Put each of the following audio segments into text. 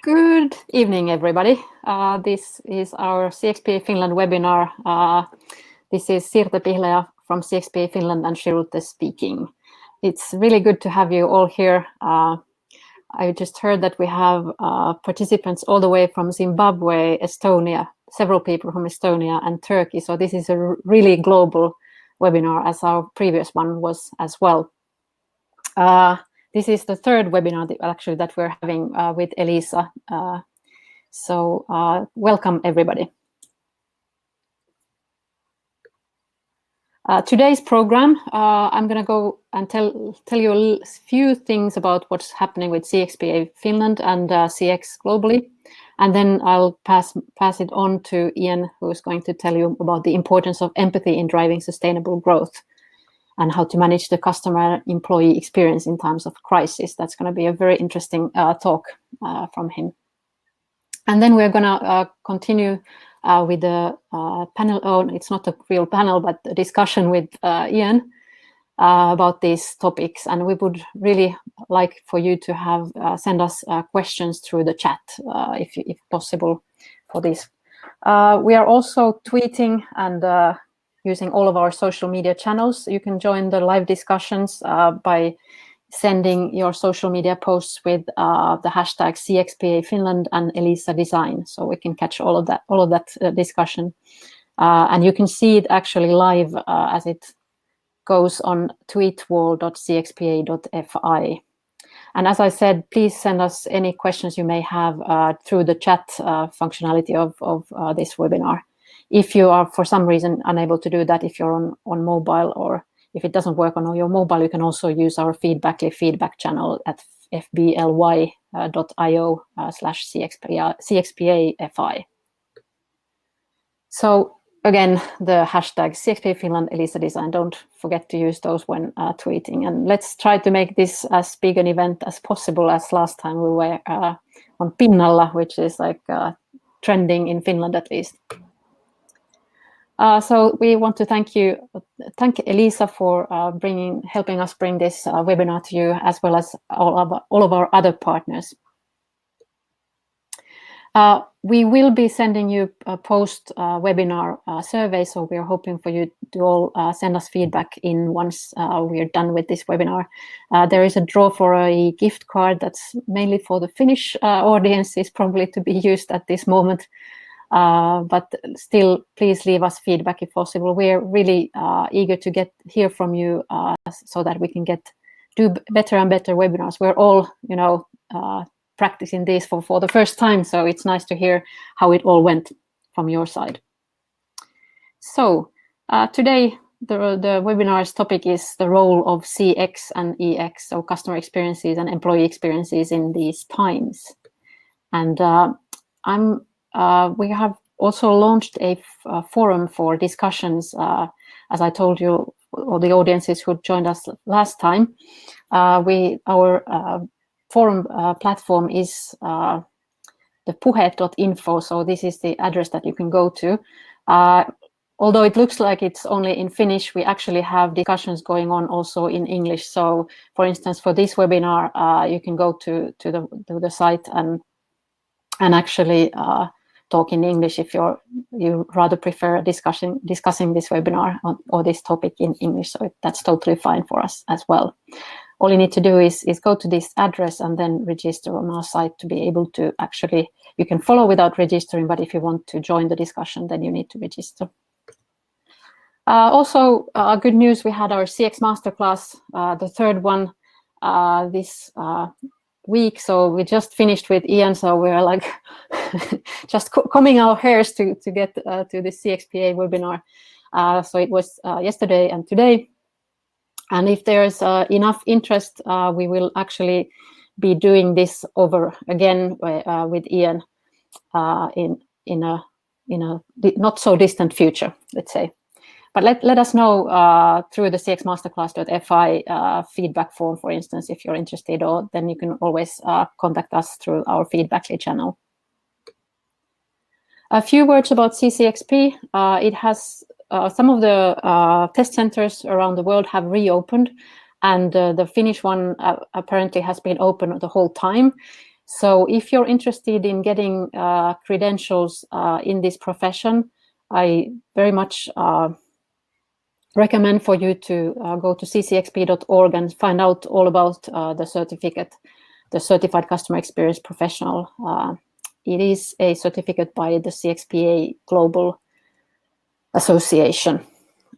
Good evening, everybody. This is our CXPA Finland webinar. This is Sirte Pihlajä from CXPA Finland and Shirute speaking. It's really good to have you all here. I just heard that we have participants all the way from Zimbabwe, Estonia, several people from Estonia and Turkey. So this is a really global webinar, as our previous one was as well. This is the third webinar that we're having with Elisa. So welcome, everybody. Today's program, I'm going to go and tell you a few things about what's happening with CXPA Finland and CX globally. And then I'll pass it on to Ian, who's going to tell you about the importance of empathy in driving sustainable growth, and how to manage the customer-employee experience in times of crisis. That's going to be a very interesting talk from him. And then we're going to continue with the panel. Oh, it's not a real panel, but a discussion with Ian about these topics. And we would really like for you to have send us questions through the chat, if possible, for this. We are also tweeting and using all of our social media channels. You can join the live discussions by sending your social media posts with the hashtag CXPA Finland and Elisa Design, so we can catch all of that discussion. And you can see it actually live as it goes on tweetwall.cxpa.fi. And as I said, please send us any questions you may have through the chat functionality of this webinar. If you are, for some reason, unable to do that, if you're on mobile, or if it doesn't work on your mobile, you can also use our feedback channel at fbly.io/CXPA-FI. So again, the hashtag CXPA Finland, Elisa Design, don't forget to use those when tweeting. And let's try to make this as big an event as possible, as last time we were on Pinnalla, which is like trending in Finland at least. So we want to thank Elisa for helping us bring this webinar to you, as well as all of our other partners. We will be sending you a post-webinar survey, so we are hoping for you to all send us feedback once we are done with this webinar. There is a draw for a gift card that's mainly for the Finnish audience, is probably to be used at this moment. But still, please leave us feedback if possible. We're really eager to hear from you so that we can do better and better webinars. We're all, practicing this for the first time, so it's nice to hear how it all went from your side. So today, the webinar's topic is the role of CX and EX, so customer experiences and employee experiences in these times. And we have also launched a forum for discussions, as I told you, or the audiences who joined us last time. Our forum platform is the puhe.info, so this is the address that you can go to. Although it looks like it's only in Finnish, we actually have discussions going on also in English. So, for instance, for this webinar, you can go to the site and actually talk in English if you rather prefer discussing this webinar or this topic in English. So that's totally fine for us as well. All you need to do is go to this address and then register on our site to be able to actually, you can follow without registering, but if you want to join the discussion, then you need to register. Also, good news, we had our CX Masterclass, the third one this week. So we just finished with Ian, so we're like just combing our hairs to get to the CXPA webinar. So it was yesterday and today. And if there's enough interest, we will actually be doing this over again with Ian in a not so distant future, let's say. But let us know through the cxmasterclass.fi feedback form, for instance, if you're interested, or then you can always contact us through our feedback channel. A few words about CCXP. It has some of the test centers around the world have reopened, and the Finnish one apparently has been open the whole time. So if you're interested in getting credentials in this profession, I very much recommend for you to go to ccxp.org and find out all about the certificate, the Certified Customer Experience Professional. It is a certificate by the CXPA Global Association.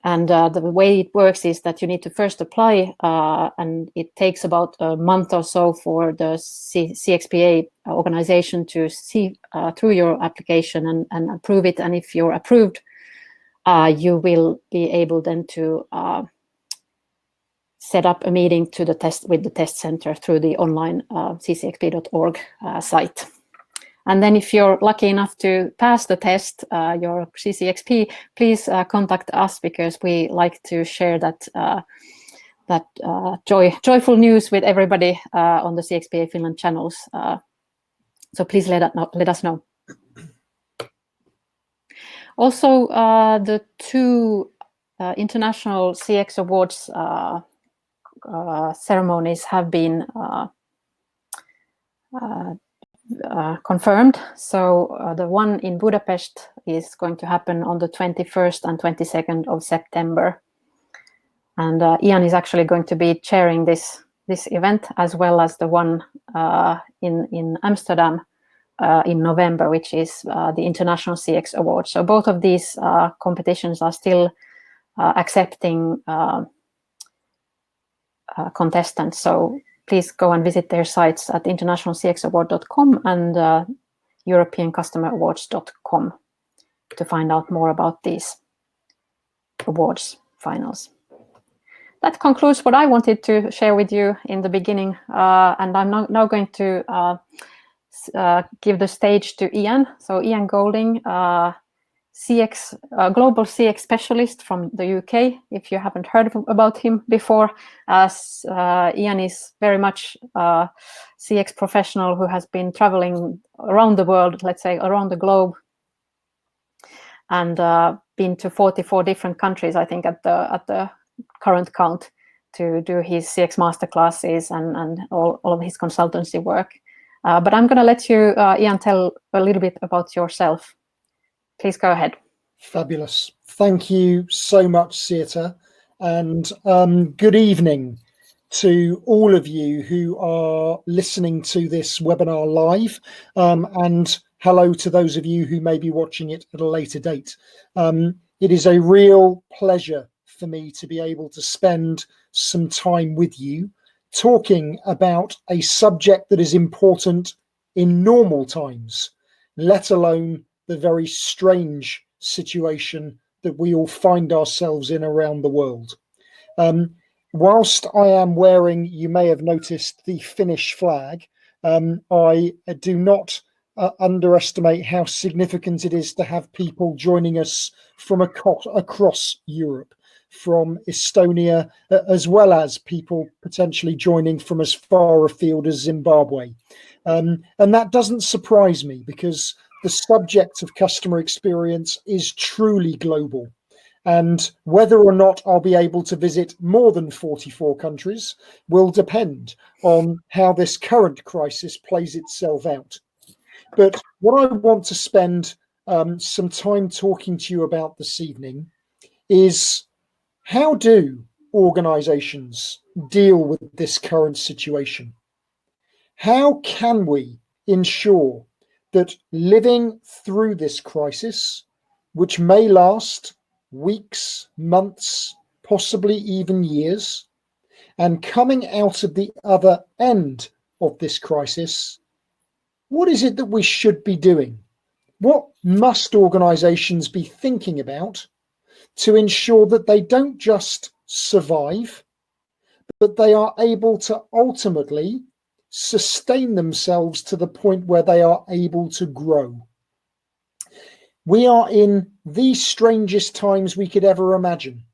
And the way it works is that you need to first apply, and it takes about a month or so for the CXPA organization to see through your application and approve it. And if you're approved, you will be able then to set up a meeting to the test with the test center through the online ccxp.org site. And then if you're lucky enough to pass the test, your CCXP, please contact us, because we like to share that joyful news with everybody on the CXPA Finland channels. So please let us know. Also, the two international CX awards ceremonies have been confirmed. So the one in Budapest is going to happen on the 21st and 22nd of September. And Ian is actually going to be chairing this event, as well as the one in Amsterdam in November, which is the International CX Award. So both of these competitions are still accepting contestants. So please go and visit their sites at internationalcxaward.com and europeancustomerawards.com to find out more about these awards finals. That concludes what I wanted to share with you in the beginning, and I'm now going to give the stage to Ian. So Ian Golding, global CX specialist from the UK. If you haven't heard about him before, as Ian is very much a CX professional who has been traveling around the world, let's say around the globe, and been to 44 different countries, I think, at the current count, to do his CX masterclasses and all of his consultancy work. But I'm going to let you, Ian, tell a little bit about yourself. Please go ahead. Fabulous. Thank you so much, Sieta. And good evening to all of you who are listening to this webinar live. And hello to those of you who may be watching it at a later date. It is a real pleasure for me to be able to spend some time with you talking about a subject that is important in normal times, let alone the very strange situation that we all find ourselves in around the world. Whilst I am wearing, you may have noticed, the Finnish flag, I do not underestimate how significant it is to have people joining us from across Europe, from Estonia, as well as people potentially joining from as far afield as Zimbabwe. And that doesn't surprise me, because the subject of customer experience is truly global. And whether or not I'll be able to visit more than 44 countries will depend on how this current crisis plays itself out. But what I want to spend some time talking to you about this evening is, how do organizations deal with this current situation? How can we ensure that living through this crisis, which may last weeks, months, possibly even years, and coming out of the other end of this crisis, what is it that we should be doing? What must organizations be thinking about to ensure that they don't just survive, but they are able to ultimately sustain themselves to the point where they are able to grow? We are in the strangest times we could ever imagine.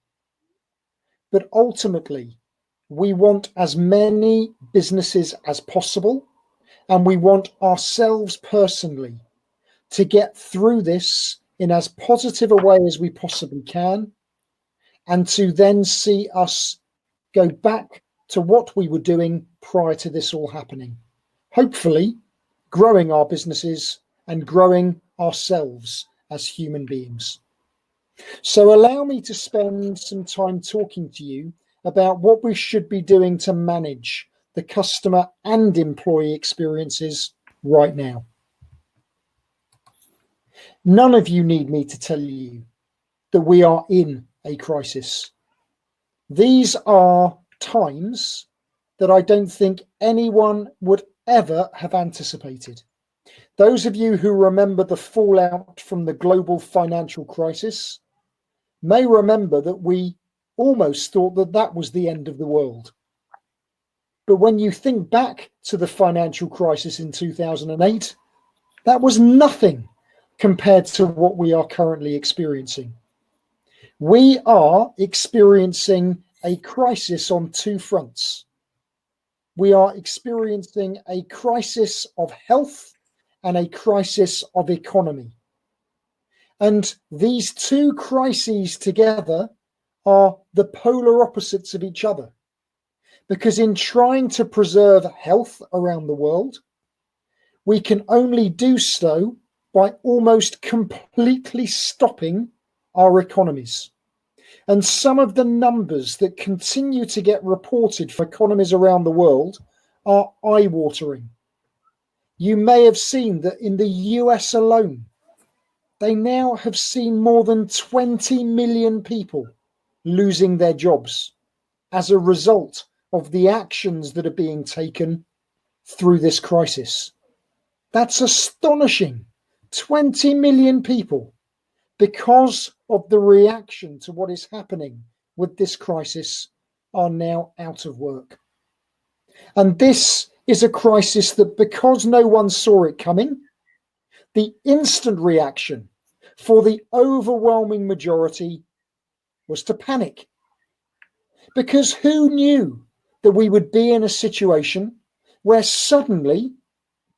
But ultimately, we want as many businesses as possible, and we want ourselves personally to get through this in as positive a way as we possibly can, and to then see us go back to what we were doing prior to this all happening. Hopefully, growing our businesses and growing ourselves as human beings. So allow me to spend some time talking to you about what we should be doing to manage the customer and employee experiences right now. None of you need me to tell you that we are in a crisis. These are times that I don't think anyone would ever have anticipated. Those of you who remember the fallout from the global financial crisis may remember that we almost thought that that was the end of the world. But when you think back to the financial crisis in 2008, that was nothing compared to what we are currently experiencing. We are experiencing a crisis on two fronts. We are experiencing a crisis of health and a crisis of economy. And these two crises together are the polar opposites of each other. Because in trying to preserve health around the world, we can only do so by almost completely stopping our economies. And some of the numbers that continue to get reported for economies around the world are eye-watering. You may have seen that in the US alone, they now have seen more than 20 million people losing their jobs as a result of the actions that are being taken through this crisis. That's astonishing. 20 million people, because of the reaction to what is happening with this crisis, are now out of work. And this is a crisis that, because no one saw it coming, the instant reaction for the overwhelming majority was to panic. Because who knew that we would be in a situation where suddenly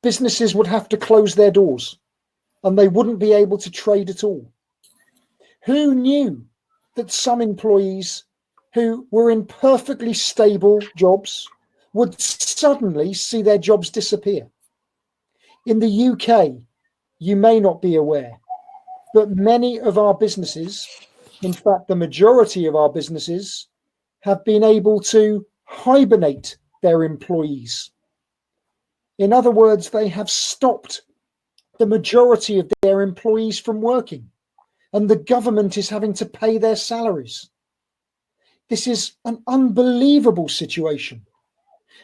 businesses would have to close their doors and they wouldn't be able to trade at all? Who knew that some employees who were in perfectly stable jobs would suddenly see their jobs disappear? In the UK, you may not be aware, but many of our businesses, in fact, the majority of our businesses, have been able to hibernate their employees. In other words, they have stopped the majority of their employees from working, and the government is having to pay their salaries. This is an unbelievable situation,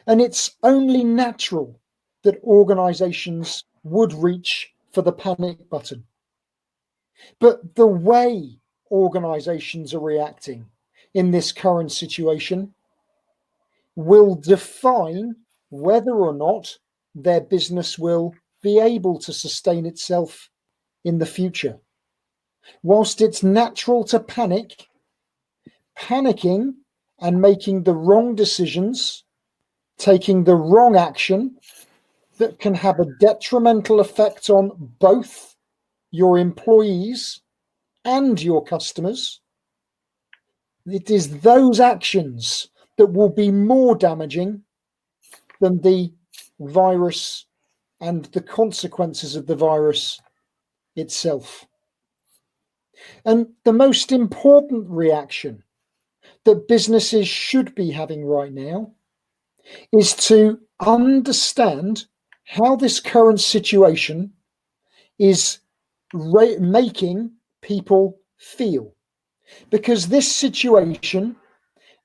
and it's only natural that organizations would reach for the panic button. But the way organizations are reacting in this current situation will define whether or not their business will be able to sustain itself in the future. Whilst it's natural to panic, panicking and making the wrong decisions, taking the wrong action that can have a detrimental effect on both your employees and your customers, it is those actions that will be more damaging than the virus and the consequences of the virus itself. And the most important reaction that businesses should be having right now is to understand how this current situation is making people feel. Because this situation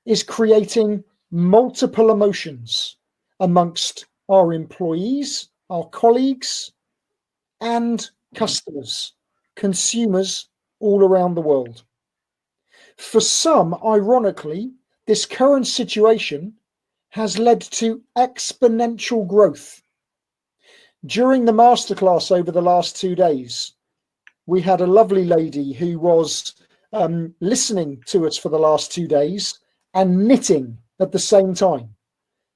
is creating multiple emotions amongst our employees, our colleagues, and customers, consumers all around the world. For some, ironically, this current situation has led to exponential growth. During the masterclass over the last 2 days, we had a lovely lady who was listening to us for the last 2 days and knitting at the same time,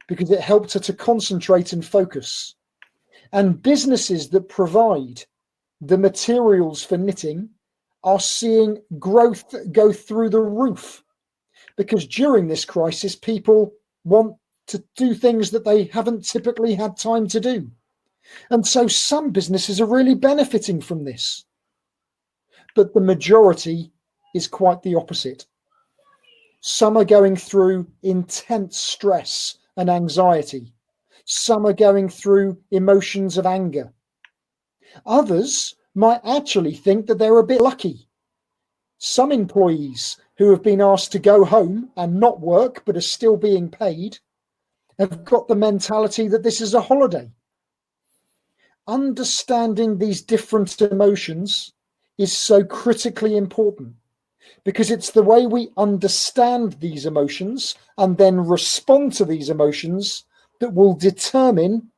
because it helped her to concentrate and focus. And businesses that provide the materials for knitting are seeing growth go through the roof, because during this crisis, people want to do things that they haven't typically had time to do. And so some businesses are really benefiting from this, but the majority is quite the opposite. Some are going through intense stress and anxiety. Some are going through emotions of anger. Others might actually think that they're a bit lucky. Some employees who have been asked to go home and not work but are still being paid have got the mentality that this is a holiday. Understanding these different emotions is so critically important, because it's the way we understand these emotions and then respond to these emotions that will determine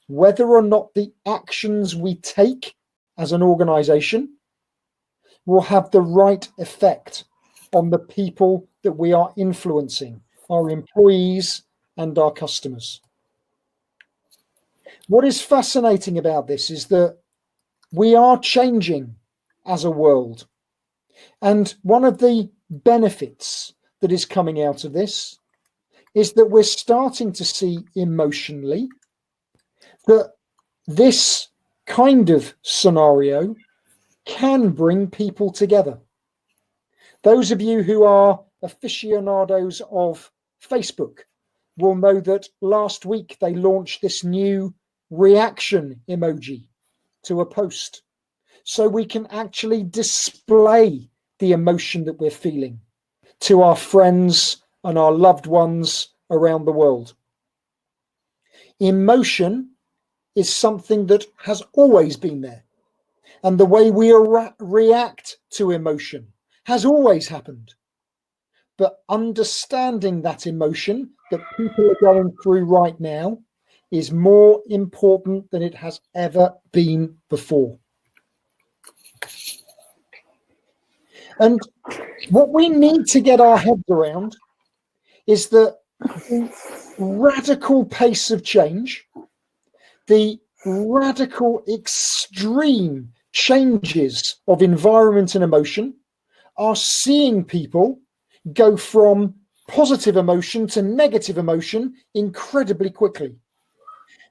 whether or not the actions we take as an organization will have the right effect on the people that we are influencing, our employees and our customers. What is fascinating about this is that we are changing as a world. And one of the benefits that is coming out of this is that we're starting to see emotionally that this kind of scenario can bring people together. Those of you who are aficionados of Facebook will know that last week they launched this new reaction emoji to a post, so we can actually display the emotion that we're feeling to our friends and our loved ones around the world. Emotion is something that has always been there, and the way we react to emotion has always happened. But understanding that emotion that people are going through right now is more important than it has ever been before. And what we need to get our heads around is that the radical pace of change, the radical extreme changes of environment and emotion are seeing people go from positive emotion to negative emotion incredibly quickly.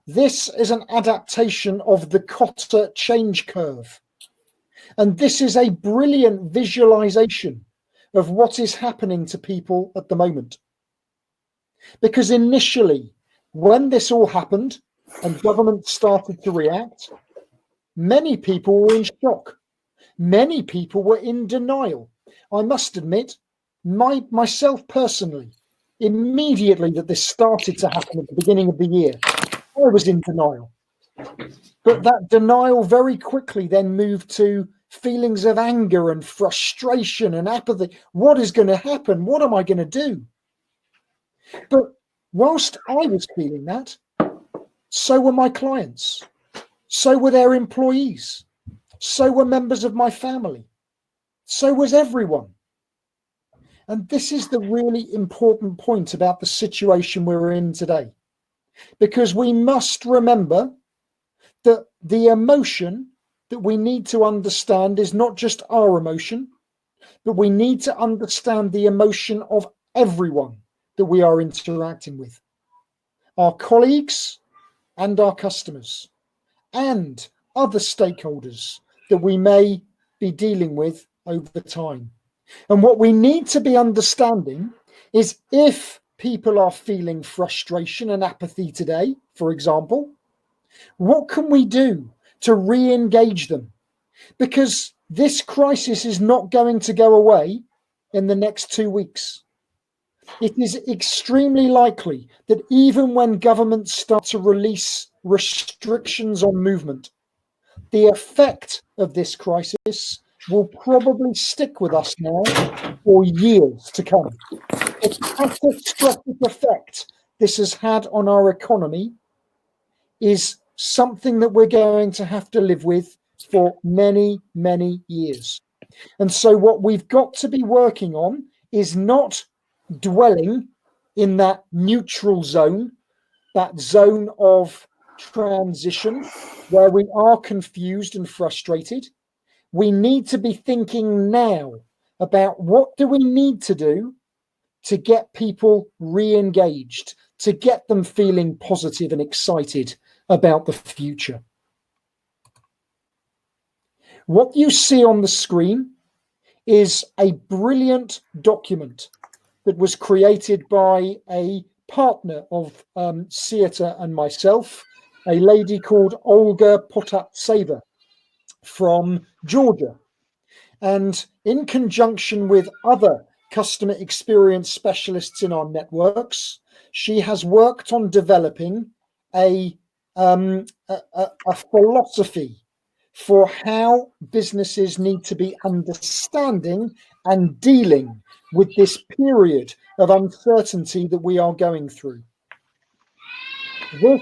This is an adaptation of the Kotter change curve. And this is a brilliant visualization of what is happening to people at the moment. Because initially, when this all happened and government started to react, many people were in shock. Many people were in denial. I must admit, myself personally, immediately that this started to happen at the beginning of the year, I was in denial. But that denial very quickly then moved to feelings of anger and frustration and apathy. What is going to happen? What am I going to do? But whilst I was feeling that, so were my clients. So were their employees. So were members of my family. So was everyone. And this is the really important point about the situation we're in today. Because we must remember that the emotion that we need to understand is not just our emotion, but we need to understand the emotion of everyone that we are interacting with. Our colleagues and our customers and other stakeholders that we may be dealing with over time. And what we need to be understanding is if people are feeling frustration and apathy today, for example, what can we do to re-engage them? Because this crisis is not going to go away in the next 2 weeks. It is extremely likely that even when governments start to release restrictions on movement, the effect of this crisis will probably stick with us now for years to come. The catastrophic effect this has had on our economy is something that we're going to have to live with for many, many years. And so what we've got to be working on is not dwelling in that neutral zone, that zone of transition where we are confused and frustrated. We need to be thinking now about what do we need to do to get people re-engaged, to get them feeling positive and excited about the future. What you see on the screen is a brilliant document that was created by a partner of Sieta and myself, a lady called Olga Potatseva from Georgia. And in conjunction with other customer experience specialists in our networks, she has worked on developing a philosophy for how businesses need to be understanding and dealing with this period of uncertainty that we are going through. This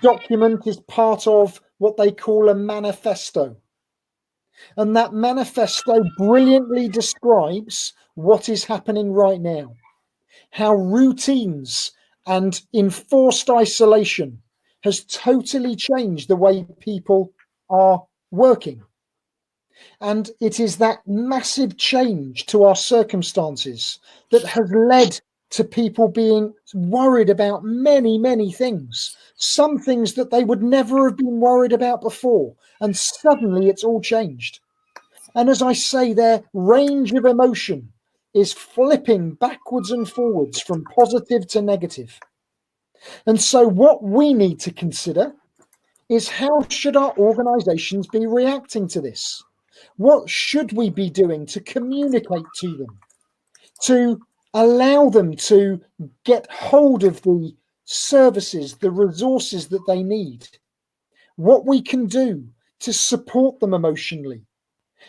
document is part of what they call a manifesto. And that manifesto brilliantly describes what is happening right now, how routines and enforced isolation has totally changed the way people are working. And it is that massive change to our circumstances that has led to people being worried about many, many things, some things that they would never have been worried about before. And suddenly it's all changed. And as I say, their range of emotion is flipping backwards and forwards from positive to negative. And so what we need to consider is, how should our organizations be reacting to this? What should we be doing to communicate to them, to allow them to get hold of the services, the resources that they need? What we can do to support them emotionally,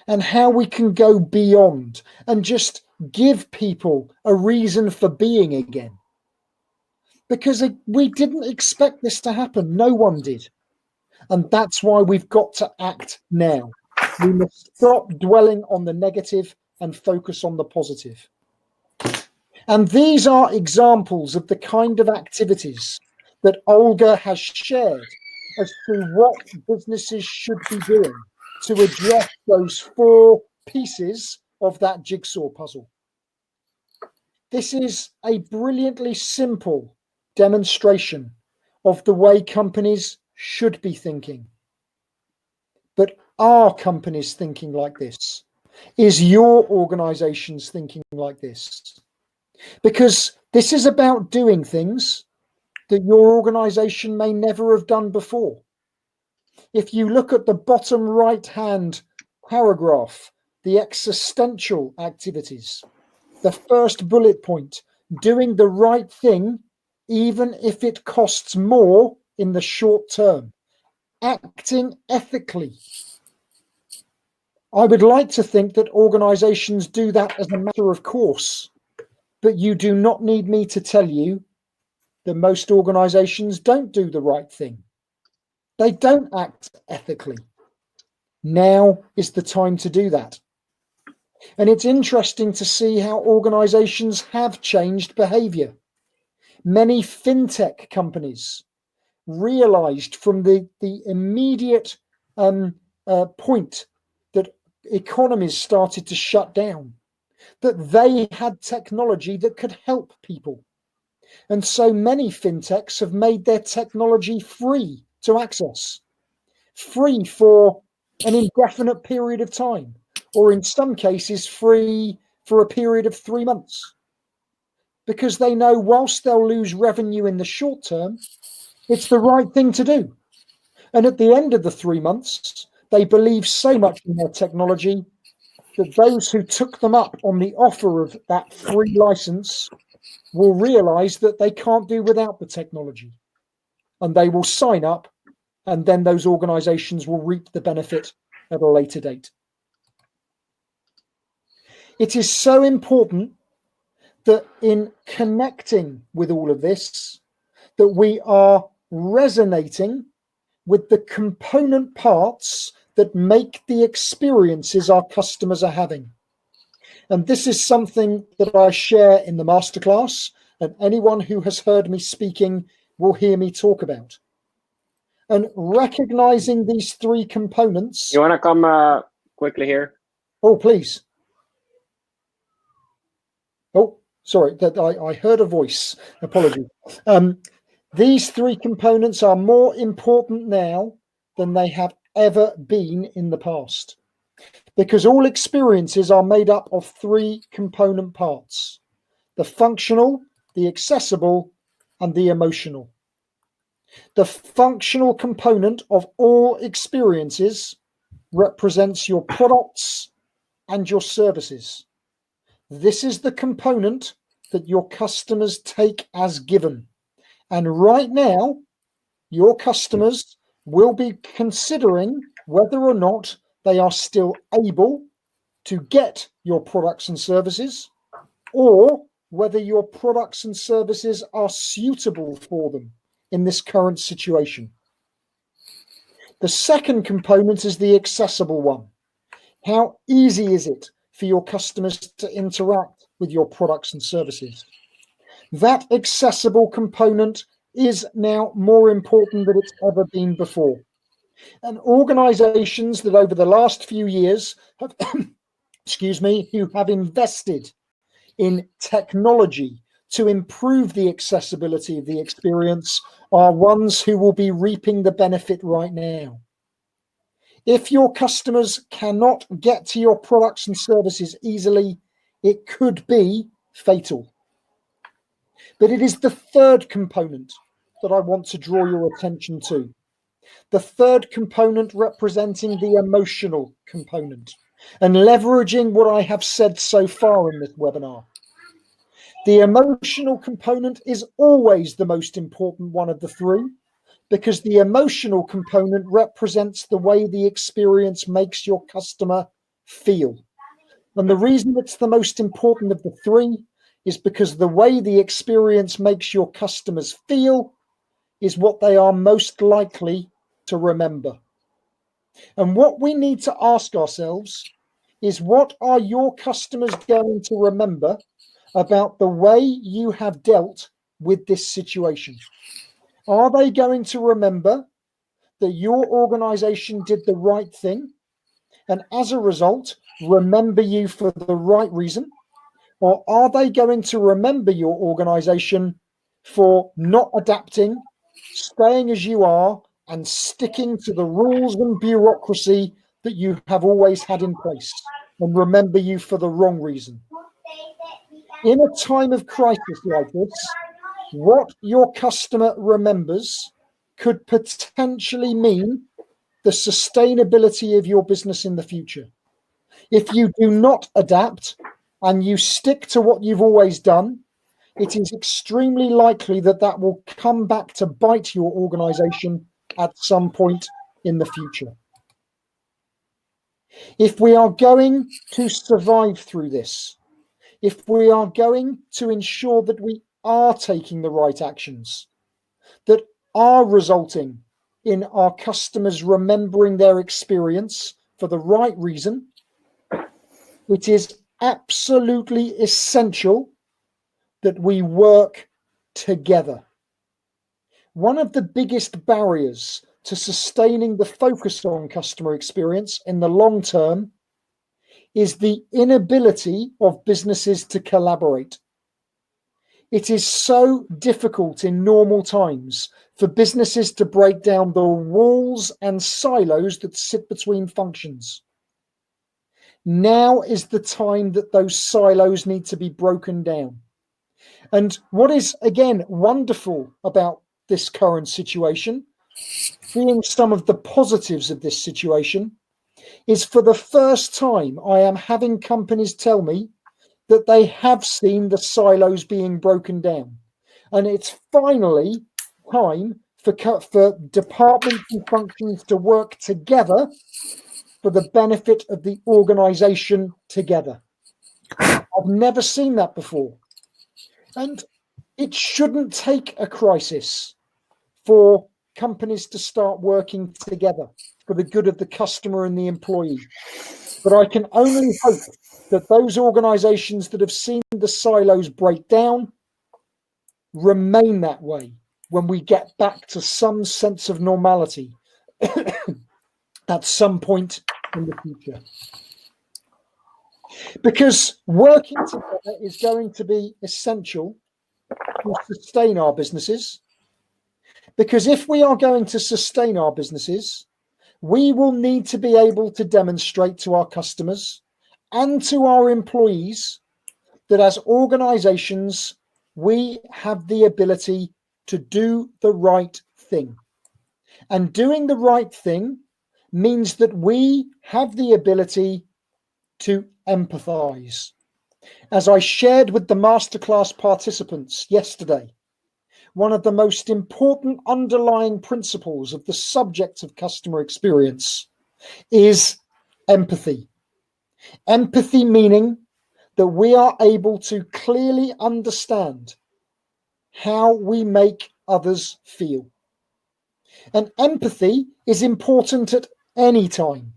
and how we can go beyond and just give people a reason for being again. Because we didn't expect this to happen. No one did. And that's why we've got to act now. We must stop dwelling on the negative and focus on the positive. And these are examples of the kind of activities that Olga has shared as to what businesses should be doing to address those 4 pieces of that jigsaw puzzle. This is a brilliantly simple demonstration of the way companies should be thinking. But are companies thinking like this? Is your organizations thinking like this? Because this is about doing things that your organization may never have done before. If you look at the bottom right-hand paragraph, the existential activities, the first bullet point, doing the right thing, even if it costs more in the short term, acting ethically. I would like to think that organizations do that as a matter of course, but you do not need me to tell you that most organizations don't do the right thing. They don't act ethically. Now is the time to do that. And it's interesting to see how organizations have changed behavior. Many fintech companies realized from the immediate point that economies started to shut down, that they had technology that could help people. And so many fintechs have made their technology free to access, free for an indefinite period of time, or in some cases free for a period of 3 months, because they know whilst they'll lose revenue in the short term, it's the right thing to do. And at the end of the 3 months, they believe so much in their technology that those who took them up on the offer of that free license will realize that they can't do without the technology, and they will sign up, and then those organizations will reap the benefit at a later date. It is so important that in connecting with all of this, that we are resonating with the component parts that make the experiences our customers are having. And this is something that I share in the masterclass, and anyone who has heard me speaking will hear me talk about. And recognizing these 3 components. You want to come quickly here? Oh, please. Oh, sorry, that I heard a voice. Apologies. These three components are more important now than they have ever been in the past, because all experiences are made up of three component parts: the functional, the accessible, and the emotional. The functional component of all experiences represents your products and your services. This is the component that your customers take as given. And right now, your customers will be considering whether or not they are still able to get your products and services, or whether your products and services are suitable for them in this current situation. The second component is the accessible one. How easy is it for your customers to interact with your products and services? That accessible component is now more important than it's ever been before. And organizations that over the last few years have, who have invested in technology to improve the accessibility of the experience are ones who will be reaping the benefit right now. If your customers cannot get to your products and services easily, it could be fatal. But it is the third component that I want to draw your attention to. The third component representing the emotional component and leveraging what I have said so far in this webinar. The emotional component is always the most important one of the three, because the emotional component represents the way the experience makes your customer feel. And the reason it's the most important of the three is because the way the experience makes your customers feel is what they are most likely to remember. And what we need to ask ourselves is, what are your customers going to remember about the way you have dealt with this situation? Are they going to remember that your organization did the right thing and as a result remember you for the right reason? Or are they going to remember your organization for not adapting, staying as you are, and sticking to the rules and bureaucracy that you have always had in place, and remember you for the wrong reason? In a time of crisis like this, what your customer remembers could potentially mean the sustainability of your business in the future. If you do not adapt and you stick to what you've always done, it is extremely likely that that will come back to bite your organization at some point in the future. If we are going to survive through this, if we are going to ensure that we are taking the right actions, that are resulting in our customers remembering their experience for the right reason, it is absolutely essential that we work together. One of the biggest barriers to sustaining the focus on customer experience in the long term is the inability of businesses to collaborate. It is so difficult in normal times for businesses to break down the walls and silos that sit between functions. Now is the time that those silos need to be broken down. And what is, again, wonderful about this current situation, seeing some of the positives of this situation, is for the first time I am having companies tell me that they have seen the silos being broken down. And it's finally time for departments and functions to work together for the benefit of the organization together. I've never seen that before. And it shouldn't take a crisis for companies to start working together for the good of the customer and the employee. But I can only hope that those organizations that have seen the silos break down remain that way when we get back to some sense of normality at some point in the future. Because working together is going to be essential to sustain our businesses, Because if we are going to sustain our businesses, we will need to be able to demonstrate to our customers and to our employees that as organizations, we have the ability to do the right thing. And doing the right thing means that we have the ability to empathize. As I shared with the masterclass participants yesterday, one of the most important underlying principles of the subject of customer experience is empathy. Empathy meaning that we are able to clearly understand how we make others feel. And empathy is important at any time.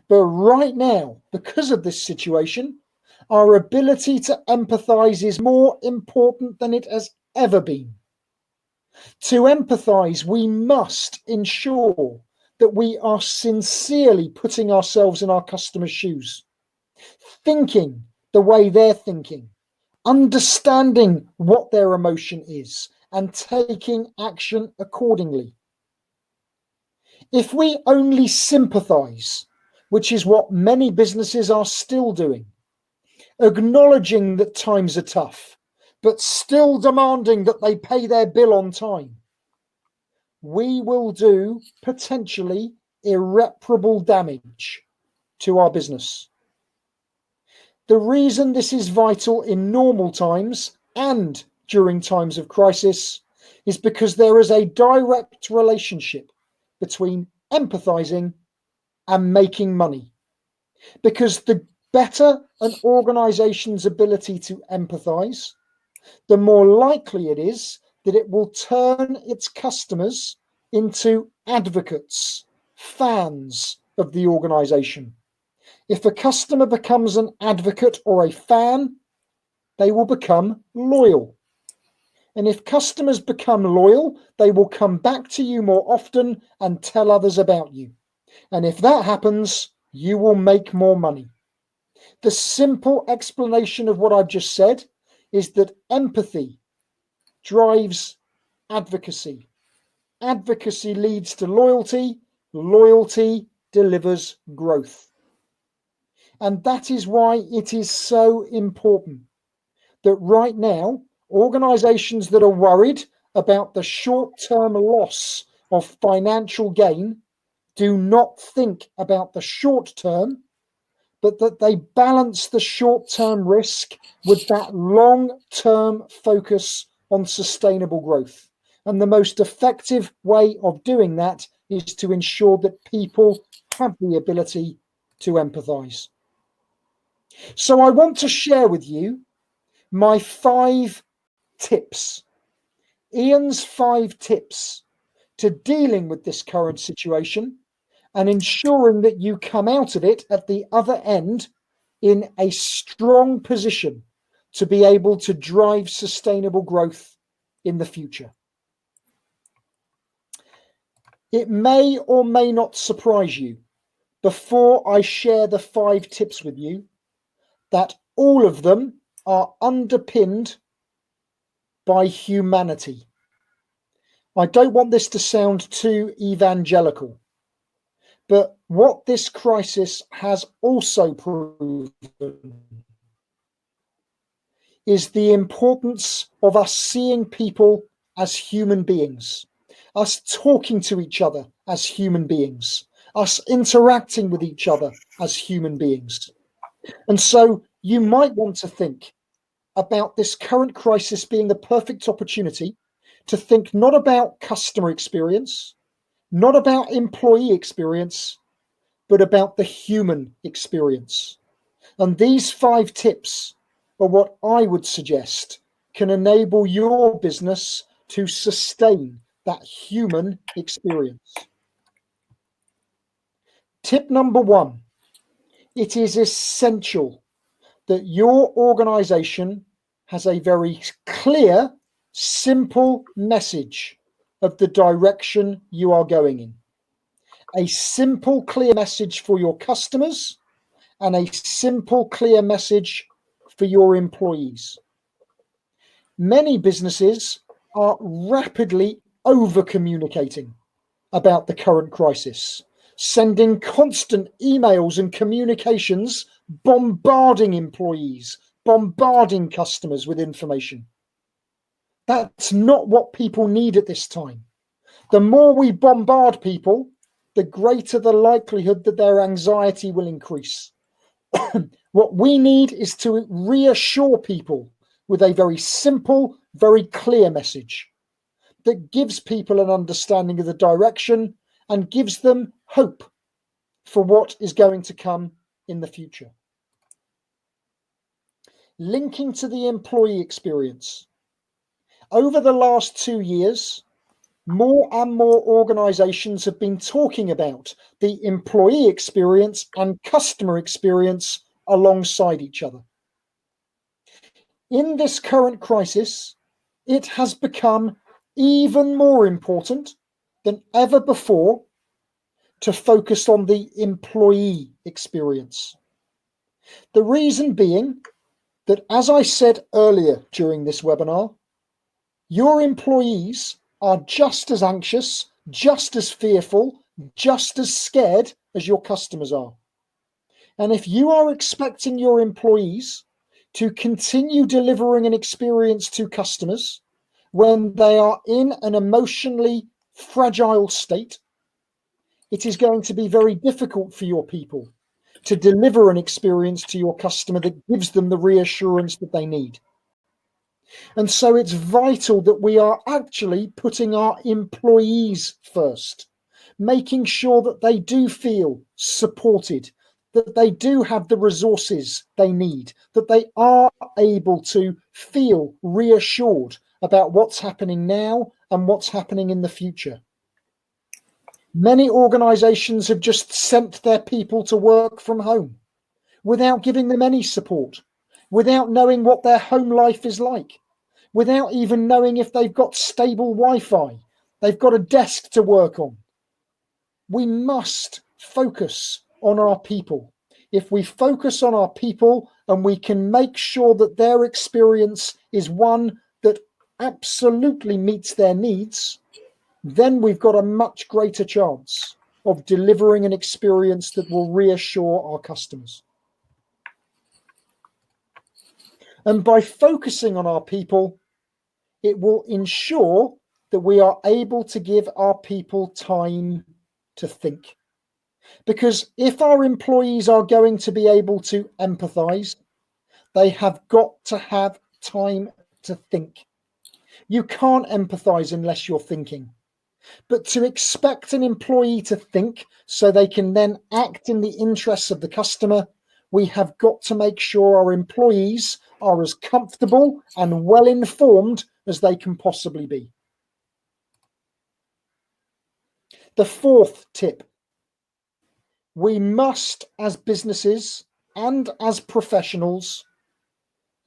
But right now, because of this situation, our ability to empathize is more important than it has ever been. To empathize, we must ensure that we are sincerely putting ourselves in our customers' shoes, thinking the way they're thinking, understanding what their emotion is, and taking action accordingly. If we only sympathize, which is what many businesses are still doing, acknowledging that times are tough, but still demanding that they pay their bill on time, we will do potentially irreparable damage to our business. The reason this is vital in normal times and during times of crisis is because there is a direct relationship between empathizing and making money. Because the better an organization's ability to empathize, the more likely it is that it will turn its customers into advocates, fans of the organization. If a customer becomes an advocate or a fan, they will become loyal. And if customers become loyal, they will come back to you more often and tell others about you. And if that happens, you will make more money. The simple explanation of what I've just said is that empathy drives advocacy. Advocacy leads to loyalty. Loyalty delivers growth. And that is why it is so important that right now, organizations that are worried about the short-term loss of financial gain do not think about the short term, but that they balance the short-term risk with that long-term focus on sustainable growth. And the most effective way of doing that is to ensure that people have the ability to empathize. So I want to share with you my 5 tips, Ian's 5 tips to dealing with this current situation and ensuring that you come out of it at the other end in a strong position to be able to drive sustainable growth in the future. It may or may not surprise you, before I share the 5 tips with you, that all of them are underpinned by humanity. I don't want this to sound too evangelical, but what this crisis has also proven is the importance of us seeing people as human beings, us talking to each other as human beings, us interacting with each other as human beings. And so you might want to think about this current crisis being the perfect opportunity to think not about customer experience, not about employee experience, but about the human experience. And these 5 tips are what I would suggest can enable your business to sustain that human experience. Tip number 1, it is essential that your organization has a very clear, simple message of the direction you are going in. A simple, clear message for your customers and a simple, clear message for your employees. Many businesses are rapidly over communicating about the current crisis, sending constant emails and communications, bombarding employees, bombarding customers with information. That's not what people need at this time. The more we bombard people, the greater the likelihood that their anxiety will increase. What we need is to reassure people with a very simple, very clear message that gives people an understanding of the direction and gives them hope for what is going to come in the future. Linking to the employee experience. Over the last 2 years, more and more organizations have been talking about the employee experience and customer experience alongside each other. In this current crisis, it has become even more important than ever before to focus on the employee experience. The reason being that, as I said earlier during this webinar, your employees are just as anxious, just as fearful, just as scared as your customers are. And if you are expecting your employees to continue delivering an experience to customers when they are in an emotionally fragile state, it is going to be very difficult for your people to deliver an experience to your customer that gives them the reassurance that they need. And so it's vital that we are actually putting our employees first, making sure that they do feel supported, that they do have the resources they need, that they are able to feel reassured about what's happening now and what's happening in the future. Many organizations have just sent their people to work from home without giving them any support, without knowing what their home life is like, without even knowing if they've got stable Wi-Fi, they've got a desk to work on. We must focus on our people. If we focus on our people and we can make sure that their experience is one that absolutely meets their needs, then we've got a much greater chance of delivering an experience that will reassure our customers. And by focusing on our people, it will ensure that we are able to give our people time to think. Because if our employees are going to be able to empathize, they have got to have time to think. You can't empathize unless you're thinking. But to expect an employee to think so they can then act in the interests of the customer, we have got to make sure our employees are as comfortable and well informed as they can possibly be. The fourth tip: we must, as businesses and as professionals,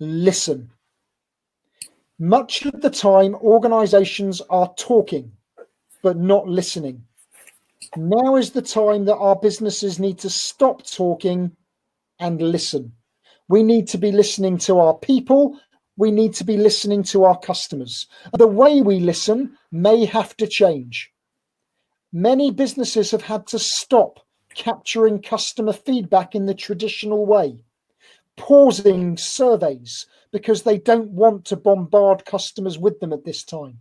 listen. Much of the time, organizations are talking, but not listening. Now is the time that our businesses need to stop talking and listen. We need to be listening to our people. We need to be listening to our customers. The way we listen may have to change. Many businesses have had to stop capturing customer feedback in the traditional way, pausing surveys because they don't want to bombard customers with them at this time.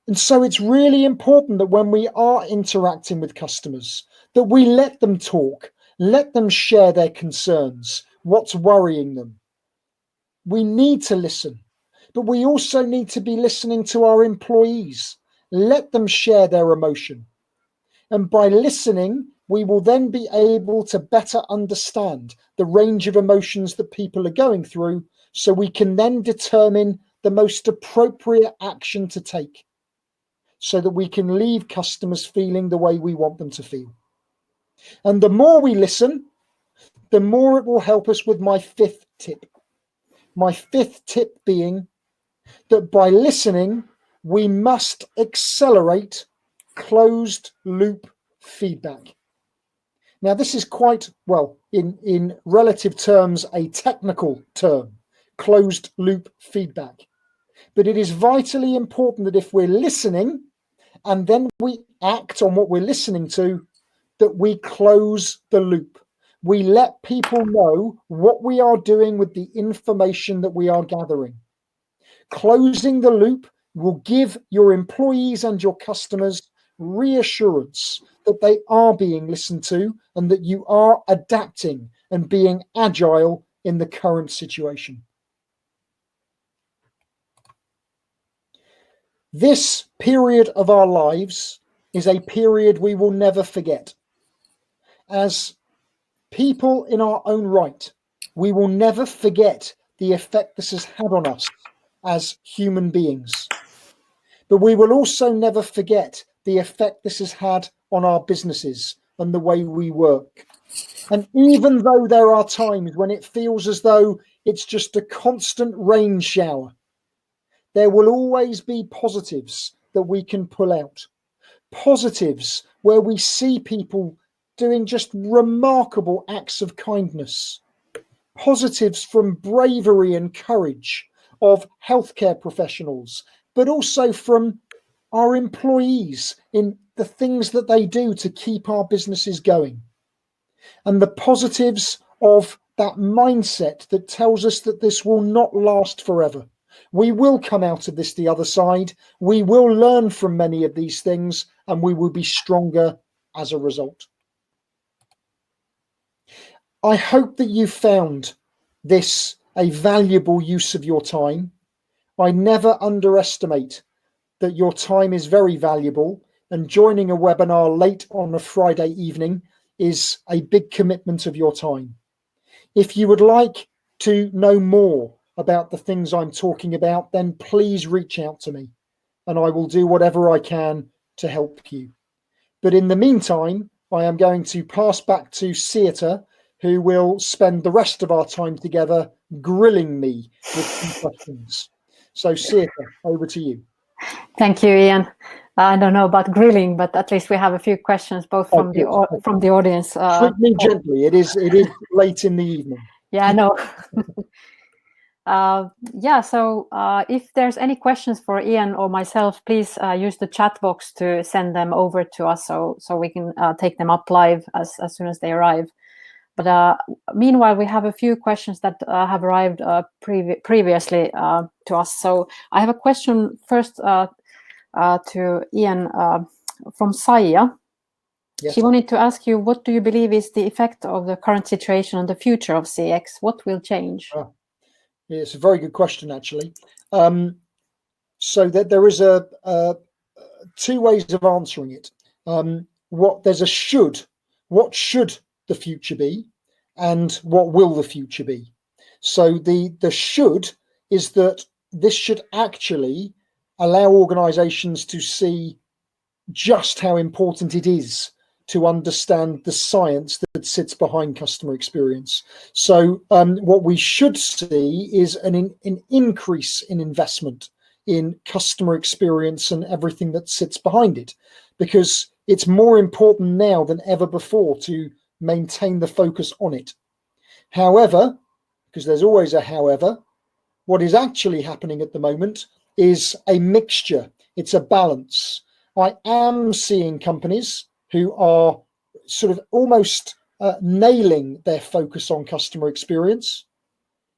And so it's really important that when we are interacting with customers, that we let them talk, let them share their concerns, what's worrying them. We need to listen, but we also need to be listening to our employees. Let them share their emotion. And by listening, we will then be able to better understand the range of emotions that people are going through, so we can then determine the most appropriate action to take, so that we can leave customers feeling the way we want them to feel. And the more we listen, the more it will help us with my fifth tip. My fifth tip being that by listening, we must accelerate closed loop feedback. Now, this is quite, well, in relative terms, a technical term, closed loop feedback. But it is vitally important that if we're listening and then we act on what we're listening to, that we close the loop. We let people know what we are doing with the information that we are gathering. Closing the loop will give your employees and your customers reassurance that they are being listened to and that you are adapting and being agile in the current situation. This period of our lives is a period we will never forget. As people in our own right, we will never forget the effect this has had on us as human beings. But we will also never forget the effect this has had on our businesses and the way we work. And even though there are times when it feels as though it's just a constant rain shower, there will always be positives that we can pull out. Positives where we see people doing just remarkable acts of kindness. Positives from bravery and courage of healthcare professionals, but also from our employees in the things that they do to keep our businesses going. And the positives of that mindset that tells us that this will not last forever. We will come out of this the other side. We will learn from many of these things and we will be stronger as a result. I hope that you found this a valuable use of your time. I never underestimate that your time is very valuable, and joining a webinar late on a Friday evening is a big commitment of your time. If you would like to know more about the things I'm talking about, then please reach out to me and I will do whatever I can to help you. But in the meantime, I am going to pass back to Seeta, who will spend the rest of our time together grilling me with some questions. So Seeta, over to you. Thank you, Ian. I don't know about grilling, but at least we have a few questions both from the audience. Treat me gently. It is late in the evening. Yeah, I know. So if there's any questions for Ian or myself, please use the chat box to send them over to us so we can take them up live as soon as they arrive. But meanwhile, we have a few questions that have arrived previously to us. So I have a question first to Ian from Saya. Yes. She wanted to ask you, what do you believe is the effect of the current situation on the future of CX? What will change? It's a very good question, actually. So that there is two ways of answering it. There's a should. What should the future be, and what will the future be? So the should is that this should actually allow organizations to see just how important it is to understand the science that sits behind customer experience. So what we should see is an increase in investment in customer experience and everything that sits behind it, because it's more important now than ever before to maintain the focus on it. However, because there's always a however, what is actually happening at the moment is a mixture. It's a balance. I am seeing companies who are sort of almost nailing their focus on customer experience,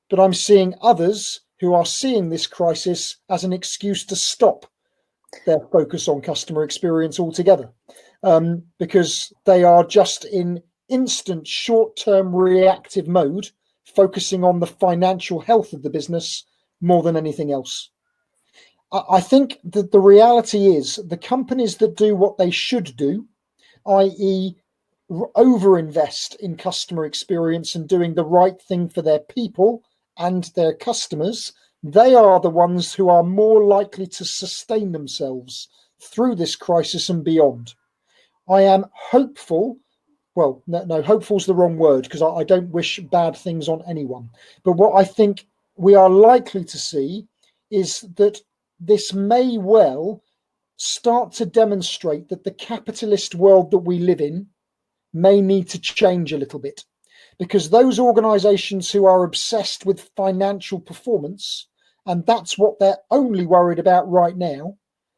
but I'm seeing others who are seeing this crisis as an excuse to stop their focus on customer experience altogether, because they are just in instant short-term reactive mode, focusing on the financial health of the business more than anything else. I think that the reality is the companies that do what they should do, i.e. overinvest in customer experience and doing the right thing for their people and their customers, they are the ones who are more likely to sustain themselves through this crisis and beyond. I am hopeful. Well, no, hopeful is the wrong word, because I don't wish bad things on anyone. But what I think we are likely to see is that this may well start to demonstrate that the capitalist world that we live in may need to change a little bit, because those organizations who are obsessed with financial performance and that's what they're only worried about right now,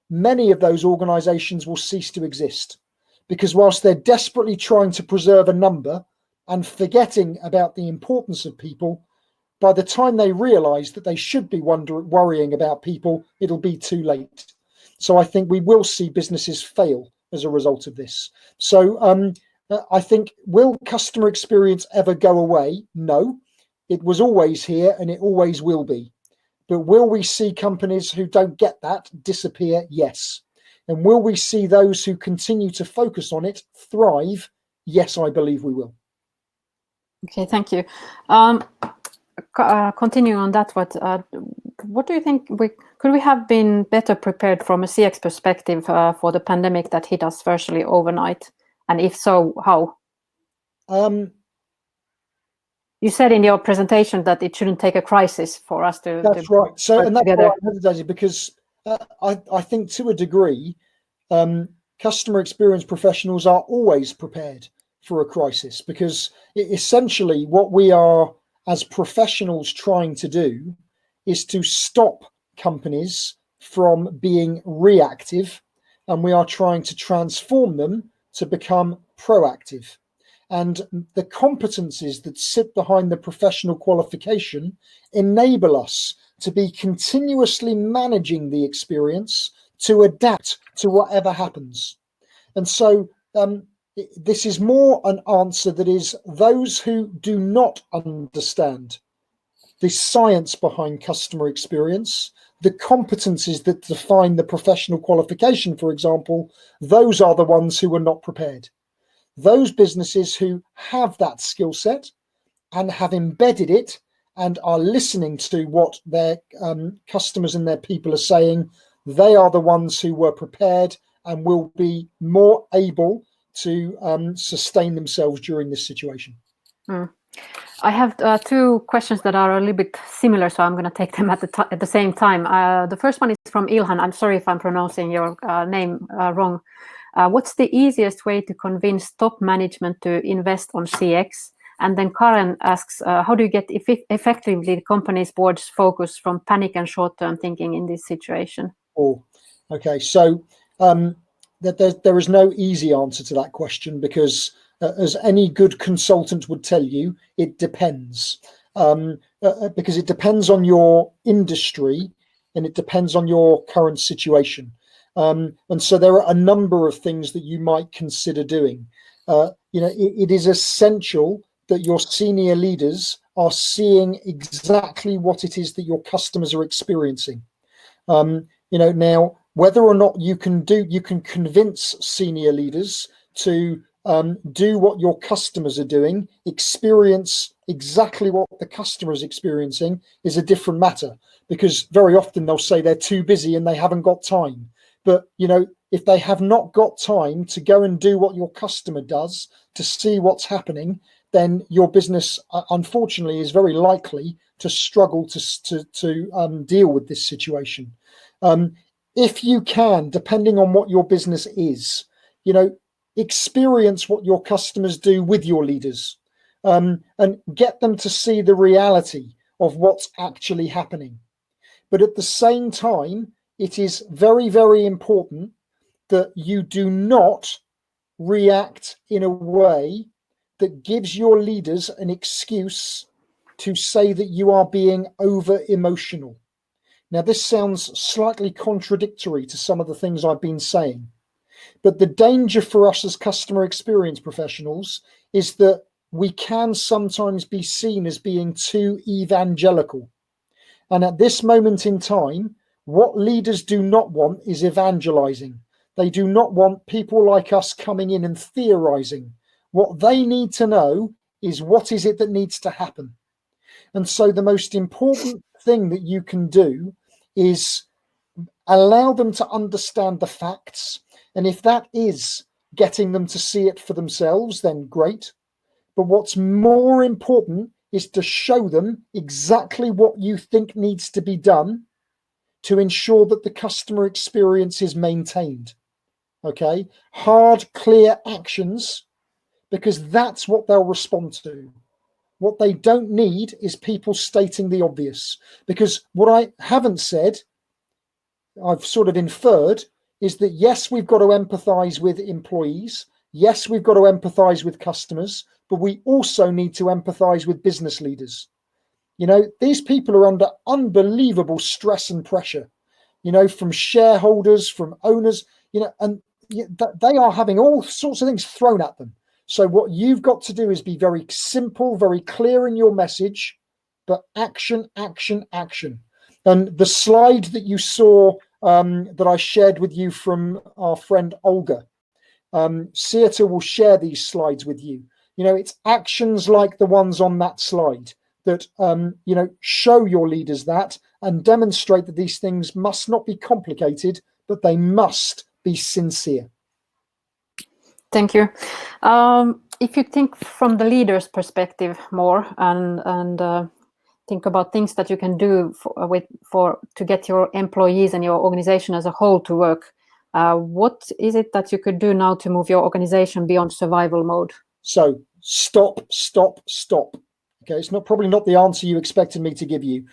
many of those organizations will cease to exist. Because whilst they're desperately trying to preserve a number and forgetting about the importance of people, by the time they realize that they should be worrying about people, it'll be too late. So I think we will see businesses fail as a result of this. So I think, will customer experience ever go away? No, it was always here and it always will be. But will we see companies who don't get that disappear? Yes. And will we see those who continue to focus on it thrive? Yes, I believe we will. Okay, thank you. Continuing on that, what do you think? Could we have been better prepared from a CX perspective for the pandemic that hit us virtually overnight? And if so, how? You said in your presentation that it shouldn't take a crisis for us to. That's right. So, and that's together. why I hesitated, because I think to a degree, customer experience professionals are always prepared for a crisis, because essentially what we are as professionals trying to do is to stop companies from being reactive, and we are trying to transform them to become proactive. And the competencies that sit behind the professional qualification enable us to be continuously managing the experience to adapt to whatever happens. And so this is more an answer that is those who do not understand the science behind customer experience, the competencies that define the professional qualification, for example, those are the ones who are not prepared. Those businesses who have that skill set and have embedded it and are listening to what their customers and their people are saying, they are the ones who were prepared and will be more able to sustain themselves during this situation. I have two questions that are a little bit similar, so I'm going to take them at the same time. The first one is from Ilhan. I'm sorry if I'm pronouncing your name wrong. What's the easiest way to convince top management to invest on CX? And then Karen asks, how do you get effectively the company's board's focus from panic and short-term thinking in this situation? Oh, okay. So there is no easy answer to that question, because as any good consultant would tell you, it depends. Because it depends on your industry and it depends on your current situation. And so there are a number of things that you might consider doing. It is essential that your senior leaders are seeing exactly what it is that your customers are experiencing. Now, whether or not you can convince senior leaders to do what your customers are doing, experience exactly what the customer is experiencing, is a different matter, because very often they'll say they're too busy and they haven't got time. But, if they have not got time to go and do what your customer does to see what's happening, then your business, unfortunately, is very likely to struggle to deal with this situation. If you can, depending on what your business is, experience what your customers do with your leaders, and get them to see the reality of what's actually happening. But at the same time, it is very, very important that you do not react in a way that gives your leaders an excuse to say that you are being over emotional. Now, this sounds slightly contradictory to some of the things I've been saying, but the danger for us as customer experience professionals is that we can sometimes be seen as being too evangelical. And at this moment in time, what leaders do not want is evangelizing. They do not want people like us coming in and theorizing. What they need to know is what is it that needs to happen. And so the most important thing that you can do is allow them to understand the facts. And if that is getting them to see it for themselves, then great. But what's more important is to show them exactly what you think needs to be done to ensure that the customer experience is maintained. Okay, hard, clear actions, because that's what they'll respond to. What they don't need is people stating the obvious. Because what I haven't said, I've sort of inferred, is that yes, we've got to empathize with employees. Yes, we've got to empathize with customers, but we also need to empathize with business leaders. You know, these people are under unbelievable stress and pressure, you know, from shareholders, from owners, you know, and they are having all sorts of things thrown at them. So what you've got to do is be very simple, very clear in your message, but action, action, action. And the slide that you saw that I shared with you from our friend Olga, Sieta will share these slides with you. You know, it's actions like the ones on that slide that, you know, show your leaders that and demonstrate that these things must not be complicated, but they must be sincere. Thank you. If you think from the leader's perspective more and think about things that you can do to get your employees and your organization as a whole to work, what is it that you could do now to move your organization beyond survival mode? So stop. Okay, it's probably not the answer you expected me to give you.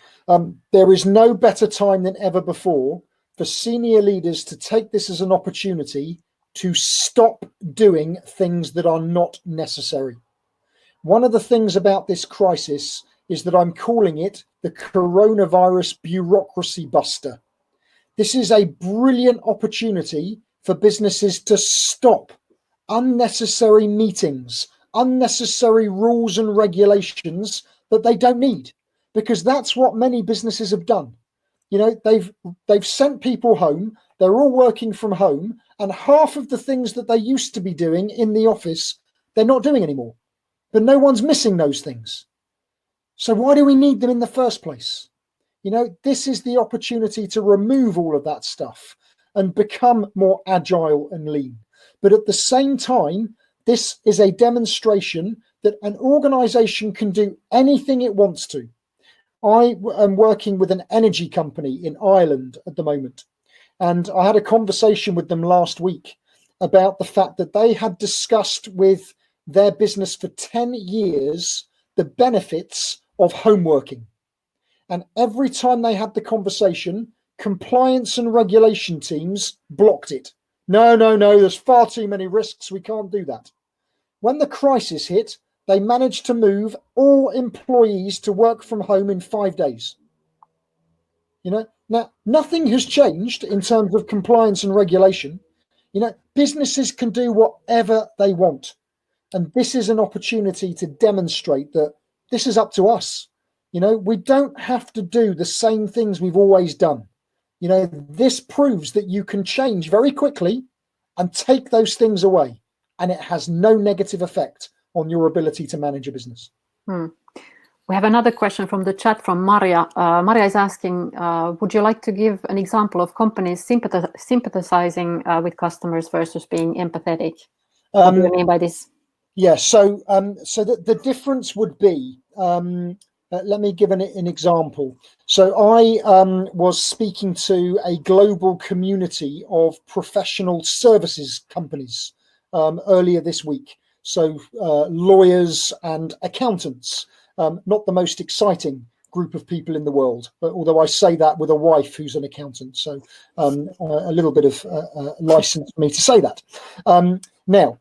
There is no better time than ever before for senior leaders to take this as an opportunity to stop doing things that are not necessary. One of the things about this crisis is that I'm calling it the coronavirus bureaucracy buster. This is a brilliant opportunity for businesses to stop unnecessary meetings, unnecessary rules and regulations that they don't need, because that's what many businesses have done. You know, they've sent people home, they're all working from home, and half of the things that they used to be doing in the office, they're not doing anymore. But no one's missing those things. So why do we need them in the first place? You know, this is the opportunity to remove all of that stuff and become more agile and lean. But at the same time, this is a demonstration that an organization can do anything it wants to. I am working with an energy company in Ireland at the moment, and I had a conversation with them last week about the fact that they had discussed with their business for 10 years the benefits of home working. And every time they had the conversation, compliance and regulation teams blocked it. No, there's far too many risks. We can't do that. When the crisis hit, they managed to move all employees to work from home in 5 days. You know, now nothing has changed in terms of compliance and regulation. You know, businesses can do whatever they want. And this is an opportunity to demonstrate that this is up to us. You know, we don't have to do the same things we've always done. You know, this proves that you can change very quickly and take those things away, and it has no negative effect on your ability to manage a business. We have another question from the chat from Maria. Maria is asking, would you like to give an example of companies sympathizing with customers versus being empathetic? What do you mean by this? Yeah, so the difference would be, let me give an example. So I was speaking to a global community of professional services companies earlier this week. So lawyers and accountants, not the most exciting group of people in the world, but although I say that with a wife who's an accountant, so a little bit of license for me to say that. Now,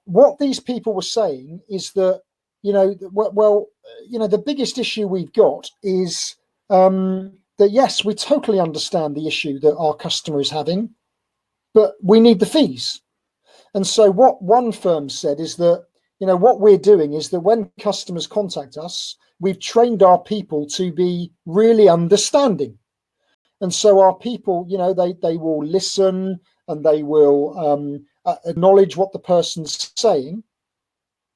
what these people were saying is that, you know, well, you know, the biggest issue we've got is that, yes, we totally understand the issue that our customer is having, but we need the fees. And so what one firm said is that, you know, what we're doing is that when customers contact us, we've trained our people to be really understanding. And so our people, you know, they will listen and they will acknowledge what the person's saying,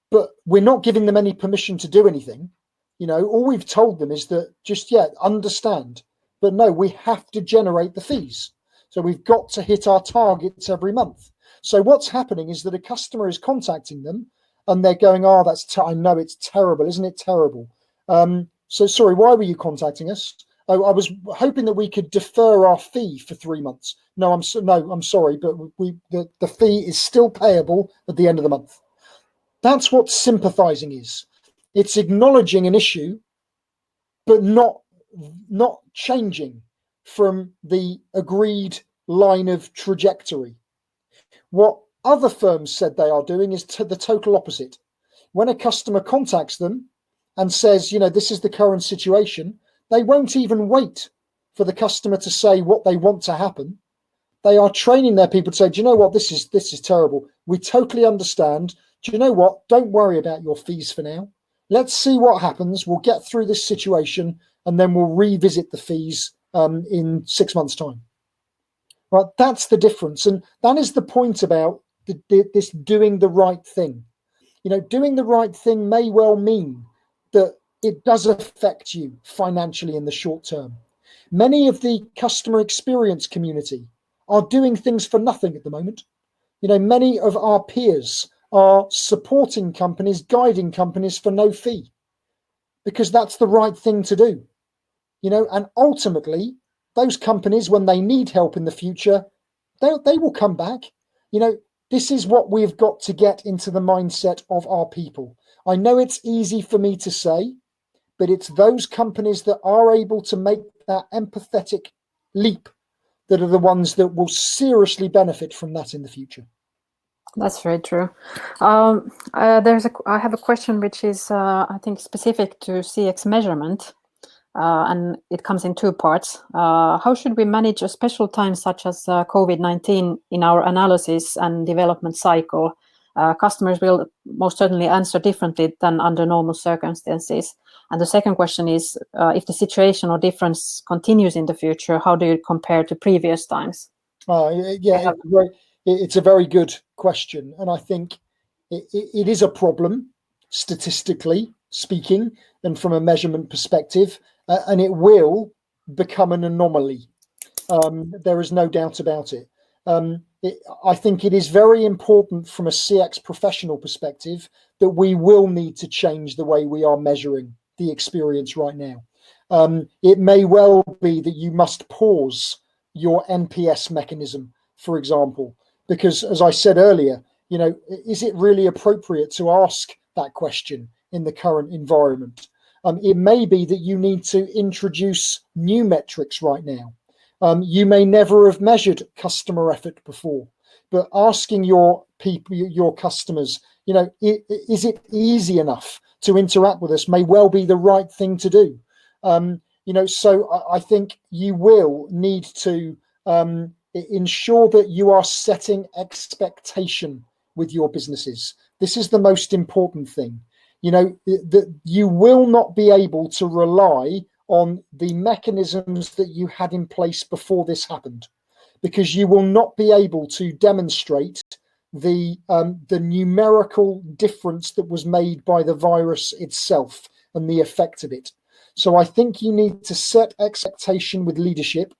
but we're not giving them any permission to do anything. You know, all we've told them is that just, understand, but no, we have to generate the fees. So we've got to hit our targets every month. So what's happening is that a customer is contacting them and they're going, oh, I know it's terrible. Isn't it terrible? So sorry, why were you contacting us? I was hoping that we could defer our fee for 3 months. No, I'm sorry, but the fee is still payable at the end of the month. That's what sympathizing is. It's acknowledging an issue, but not changing from the agreed line of trajectory. What other firms said they are doing is the total opposite. When a customer contacts them and says, this is the current situation, they won't even wait for the customer to say what they want to happen. They are training their people to say, do you know what, this is terrible. We totally understand. Do you know what? Don't worry about your fees for now. Let's see what happens. We'll get through this situation and then we'll revisit the fees in 6 months' time. Right? That's the difference. And that is the point about this doing the right thing. Doing the right thing may well mean that it does affect you financially in the short term. Many of the customer experience community are doing things for nothing at the moment. Many of our peers are supporting companies, guiding companies for no fee, because that's the right thing to do. And ultimately, those companies, when they need help in the future, they will come back. This is what we've got to get into the mindset of our people. I know it's easy for me to say, but it's those companies that are able to make that empathetic leap that are the ones that will seriously benefit from that in the future. That's very true. I have a question which is, I think, specific to CX measurement, and it comes in two parts. How should we manage a special time such as COVID-19 in our analysis and development cycle? Customers will most certainly answer differently than under normal circumstances. And the second question is, if the situation or difference continues in the future, how do you compare to previous times? It's a very good question. And I think it is a problem, statistically speaking, and from a measurement perspective, and it will become an anomaly. There is no doubt about it. I think it is very important from a CX professional perspective that we will need to change the way we are measuring the experience right now. It may well be that you must pause your NPS mechanism, for example, because as I said earlier, is it really appropriate to ask that question in the current environment? It may be that you need to introduce new metrics right now. You may never have measured customer effort before, but asking your people, your customers, is it easy enough to interact with us may well be the right thing to do. So I think you will need to ensure that you are setting expectation with your businesses. This is the most important thing. That you will not be able to rely on the mechanisms that you had in place before this happened, because you will not be able to demonstrate the numerical difference that was made by the virus itself and the effect of it. So I think you need to set expectation with leadership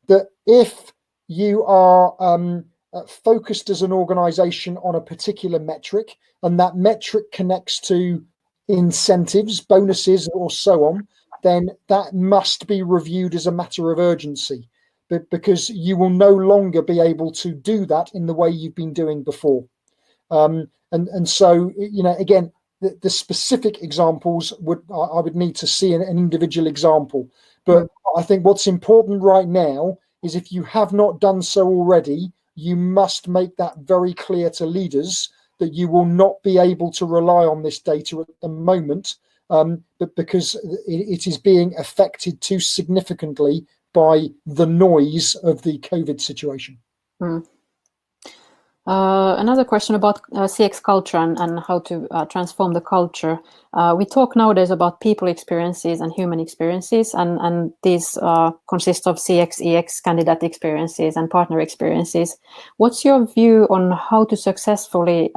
that if you are focused as an organization on a particular metric, and that metric connects to incentives, bonuses, or so on, then that must be reviewed as a matter of urgency, because you will no longer be able to do that in the way you've been doing before. And so, again, the specific examples I would need to see an individual example. But I think what's important right now is, if you have not done so already, you must make that very clear to leaders that you will not be able to rely on this data at the moment, but because it is being affected too significantly by the noise of the COVID situation. Another question about CX culture and how to transform the culture. We talk nowadays about people experiences and human experiences, and these consist of CX, EX, candidate experiences, and partner experiences. What's your view on how to successfully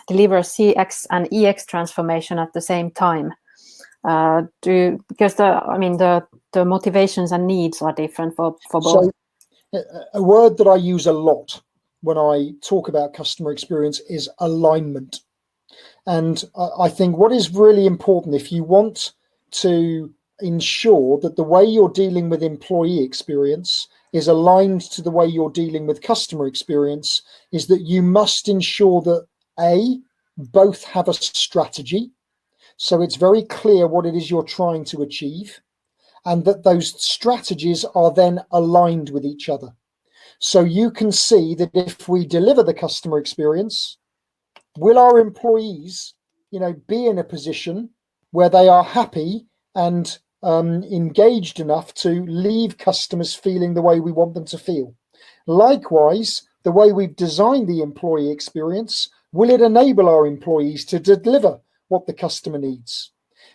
deliver CX and EX transformation at the same time? Because the motivations and needs are different for both. So, a word that I use a lot when I talk about customer experience is alignment. And I think what is really important, if you want to ensure that the way you're dealing with employee experience is aligned to the way you're dealing with customer experience, is that you must ensure that both have a strategy. so it's very clear what it is you're trying to achieve, and that those strategies are then aligned with each other. So you can see that if we deliver the customer experience, will our employees, be in a position where they are happy and engaged enough to leave customers feeling the way we want them to feel? Likewise, the way we've designed the employee experience, will it enable our employees to deliver what the customer needs?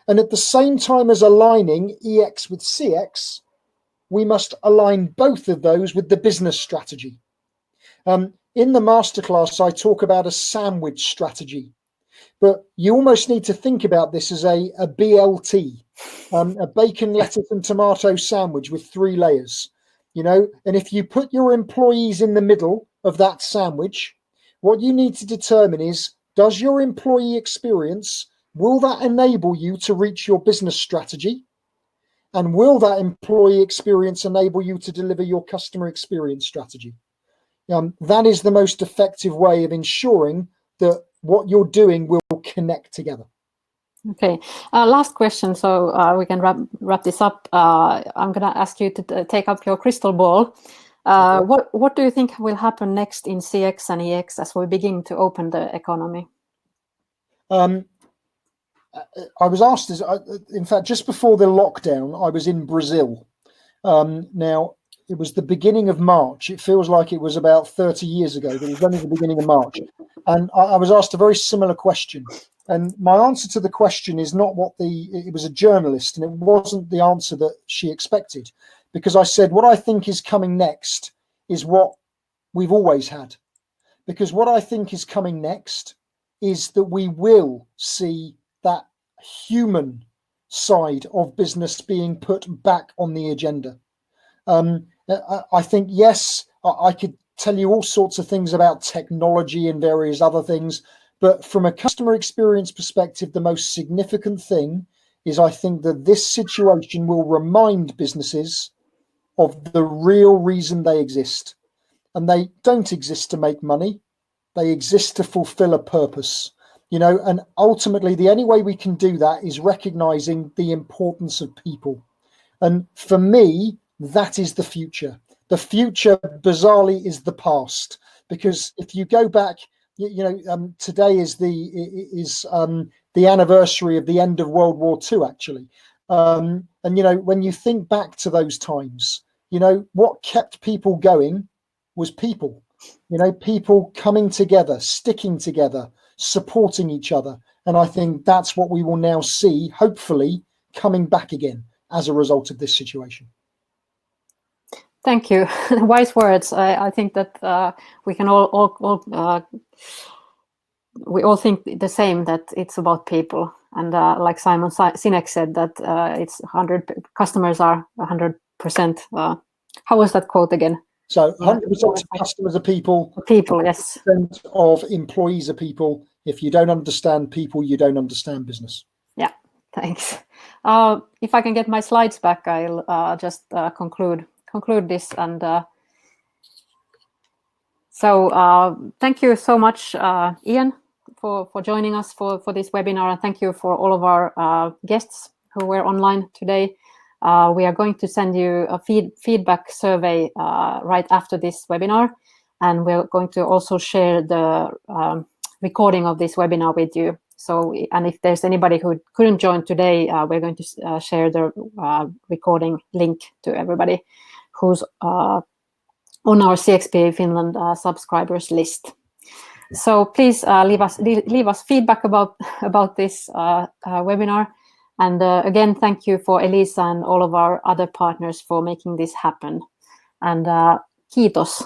And at the same time as aligning EX with CX, we must align both of those with the business strategy. In the masterclass, I talk about a sandwich strategy, but you almost need to think about this as a BLT, a bacon, lettuce and tomato sandwich with 3 layers, and if you put your employees in the middle of that sandwich, what you need to determine is, does your employee experience, will that enable you to reach your business strategy? And will that employee experience enable you to deliver your customer experience strategy? That is the most effective way of ensuring that what you're doing will connect together. Okay, last question, so we can wrap this up. I'm going to ask you to take up your crystal ball. Okay. What do you think will happen next in CX and EX as we begin to open the economy? I was asked, in fact, just before the lockdown, I was in Brazil. Now, it was the beginning of March. It feels like it was about 30 years ago, but it was only the beginning of March. And I was asked a very similar question. And my answer to the question is not it was a journalist, and it wasn't the answer that she expected. Because I said, what I think is coming next is what we've always had. Because what I think is coming next is that we will see that human side of business being put back on the agenda. I think, yes, I could tell you all sorts of things about technology and various other things, but from a customer experience perspective, the most significant thing is I think that this situation will remind businesses of the real reason they exist. And they don't exist to make money. They exist to fulfill a purpose. And ultimately the only way we can do that is recognizing the importance of people. And for me, that is the future. The future, bizarrely, is the past. Because if you go back, today is the anniversary of the end of World War II, actually. And when you think back to those times, what kept people going was people. People coming together, sticking together, supporting each other. And I think that's what we will now see, hopefully, coming back again as a result of this situation. Thank you. Wise words. I think that we can we all think the same, that it's about people. And like Simon Sinek said, that it's 100 customers are 100%. How was that quote again? So 100% of customers are people. People, yes. 100% of employees are people. If you don't understand people, you don't understand business. Yeah, thanks. If I can get my slides back, I'll just conclude this. And so thank you so much, Ian, for joining us for this webinar. And thank you for all of our guests who were online today. We are going to send you a feedback survey right after this webinar. And we're going to also share the recording of this webinar with you. So, and if there's anybody who couldn't join today, we're going to share the recording link to everybody who's on our CXPA Finland subscribers list. So please leave us feedback about this webinar. And again, thank you for Elisa and all of our other partners for making this happen. And kiitos.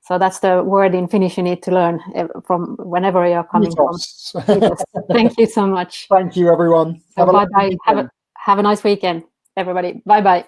So that's the word in Finnish you need to learn from whenever you're coming kiitos. From. Kiitos. Thank you so much. Thank you, everyone. So bye-bye. Have a nice weekend, everybody. Bye-bye.